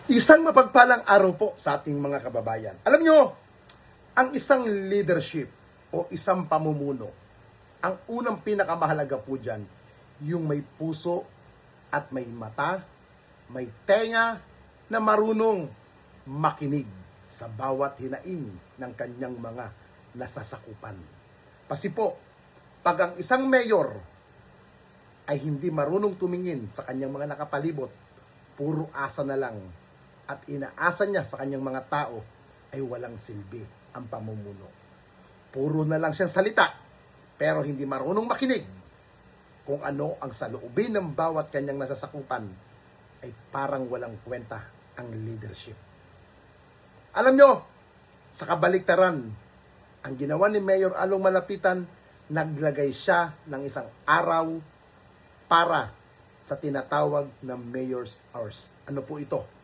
Isang mapagpalang araw po sa ating mga kababayan. Alam nyo, ang isang leadership o isang pamumuno, ang unang pinakamahalaga po dyan, yung may puso at may mata, may tenga na marunong makinig sa bawat hinaing ng kanyang mga nasasakupan. Kasi po, pag ang isang mayor ay hindi marunong tumingin sa kanyang mga nakapalibot, puro asa na lang, at inaasa niya sa kanyang mga tao, ay walang silbi ang pamumuno. Puro na lang siyang salita, pero hindi marunong makinig. Kung ano ang saloobin ng bawat kanyang nasasakupan, ay parang walang kwenta ang leadership. Alam nyo, sa kabaliktaran, ang ginawa ni Mayor Along Malapitan, naglagay siya ng isang araw para sa tinatawag na Mayor's Hours. Ano po ito?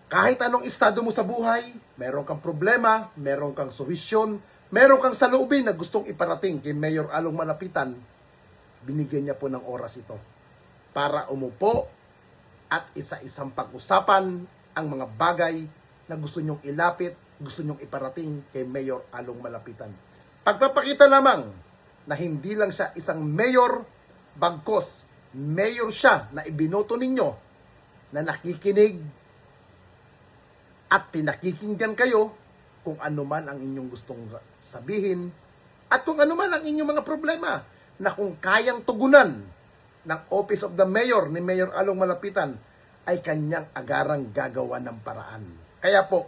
Kahit anong estado mo sa buhay, meron kang problema, meron kang solusyon, meron kang saloobin na gustong iparating kay Mayor Along Malapitan, binigyan niya po ng oras ito para umupo at isa-isang pag-usapan ang mga bagay na gusto niyong ilapit, gusto niyong iparating kay Mayor Along Malapitan. Pagpapakita lamang na hindi lang siya isang mayor, bagkos mayor siya na ibinoto ninyo, na nakikinig at pinakikinggan kayo kung ano man ang inyong gustong sabihin at kung ano man ang inyong mga problema na kung kayang tugunan ng Office of the Mayor ni Mayor Along Malapitan ay kanyang agarang gagawa ng paraan. Kaya po,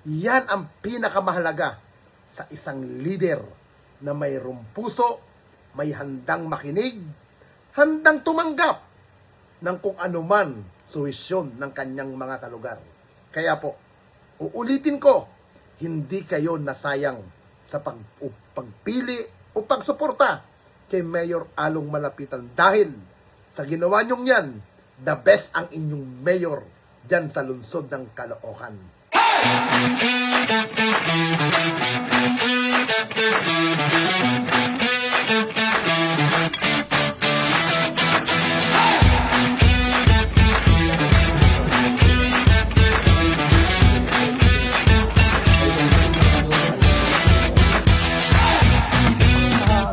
yan ang pinakamahalaga sa isang leader na mayroong puso, may handang makinig, handang tumanggap ng kung ano man suwisyon ng kanyang mga kalugar. Kaya po, uulitin ko, hindi kayo nasayang sa pagpili o pagsuporta kay Mayor Along Malapitan dahil sa ginawa niyong yan, the best ang inyong mayor dyan sa lungsod ng Caloocan.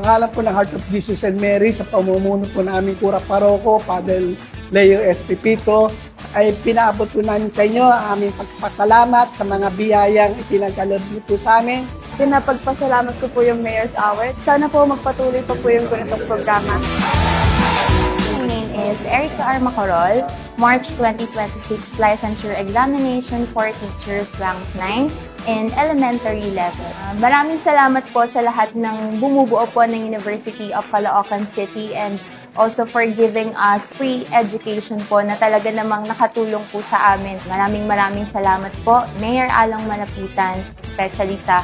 Ang alam po ng Heart of Jesus and Mary sa pamumuno po ng aming Kura Paroko, Padre Leo S. Pipito, ay pinaabot po namin sa inyo ang aming pagpasalamat sa mga biyayang ipinagkaloob niyo po sa amin. Pinapagpasalamat ko po yung Mayor's Hours. Sana po magpatuloy pa po yung ganitong programa. My name is Erica R. Macorol, March 2026 licensure examination for teachers rank 9 in elementary level. Maraming salamat po sa lahat ng bumubuo po ng University of Caloocan City and also for giving us free education po na talaga namang nakatulong po sa amin. Maraming salamat po, Mayor Along Malapitan, especially sa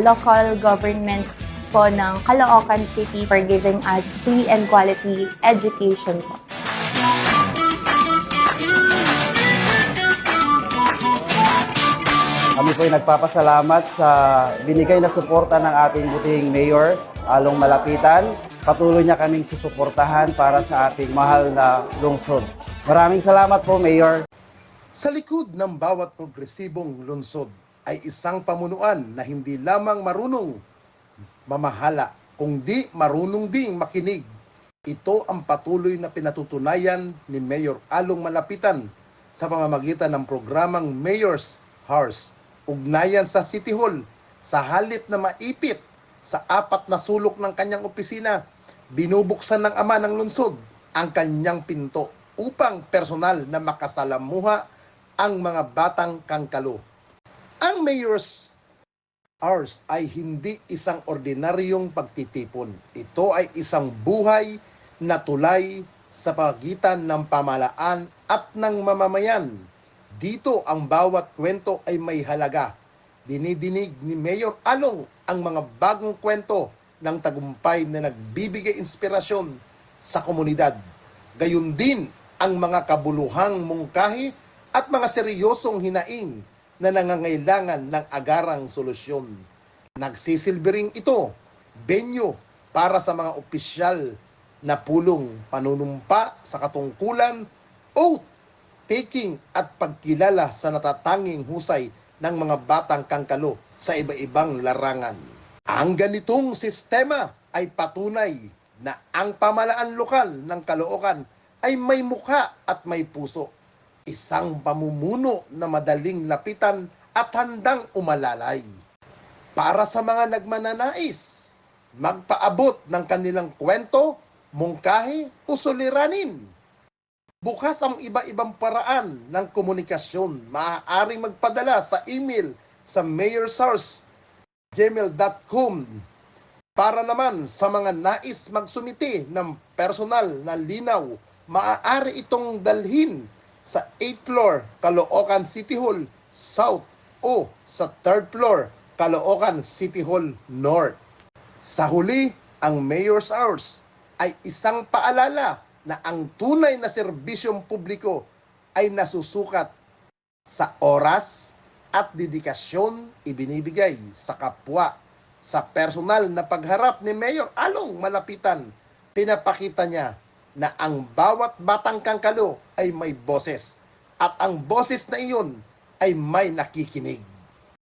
local government po ng Caloocan City for giving us free and quality education po. Kami po ay nagpapasalamat sa binigay na suporta ng ating butihing Mayor, Along Malapitan. Patuloy niya kaming susuportahan para sa ating mahal na lungsod. Maraming salamat po, Mayor. Sa likod ng bawat progresibong lungsod ay isang pamunuan na hindi lamang marunong mamahala, kundi marunong ding makinig. Ito ang patuloy na pinatutunayan ni Mayor Along Malapitan sa pamamagitan ng programang Mayor's Hours. Ugnayan sa City Hall, sa halip na maipit sa 4 na sulok ng kanyang opisina, binubuksan ng ama ng lungsod ang kanyang pinto upang personal na makasalamuha ang mga batang kangkalo. Ang Mayor's Hours ay hindi isang ordinaryong pagtitipon. Ito ay isang buhay na tulay sa pagitan ng pamahalaan at ng mamamayan. Dito ang bawat kwento ay may halaga. Dinidinig ni Mayor Along ang mga bagong kwento ng tagumpay na nagbibigay inspirasyon sa komunidad. Gayun din ang mga kabuluhang mungkahi at mga seryosong hinaing na nangangailangan ng agarang solusyon. Nagsisilbering ito, venue para sa mga opisyal na pulong panunumpa sa katungkulan, oath, caretaking at pagkilala sa natatanging husay ng mga batang kangkalo sa iba-ibang larangan. Ang ganitong sistema ay patunay na ang pamahalaan lokal ng Caloocan ay may mukha at may puso. Isang pamumuno na madaling lapitan at handang umalalay. Para sa mga nagmananais, magpaabot ng kanilang kwento, mungkahi o suliranin. Bukas ang iba-ibang paraan ng komunikasyon. Maaaring magpadala sa email sa mayorsars@gmail.com. Para naman sa mga nais magsumiti ng personal na linaw, maaari itong dalhin sa 8th floor, Caloocan City Hall South o sa 3rd floor, Caloocan City Hall North. Sa huli, ang Mayor's Hours ay isang paalala na ang tunay na serbisyong publiko ay nasusukat sa oras at dedikasyon ibinibigay sa kapwa. Sa personal na pagharap ni Mayor Along Malapitan, pinapakita niya na ang bawat batang kangkalo ay may boses at ang boses na iyon ay may nakikinig.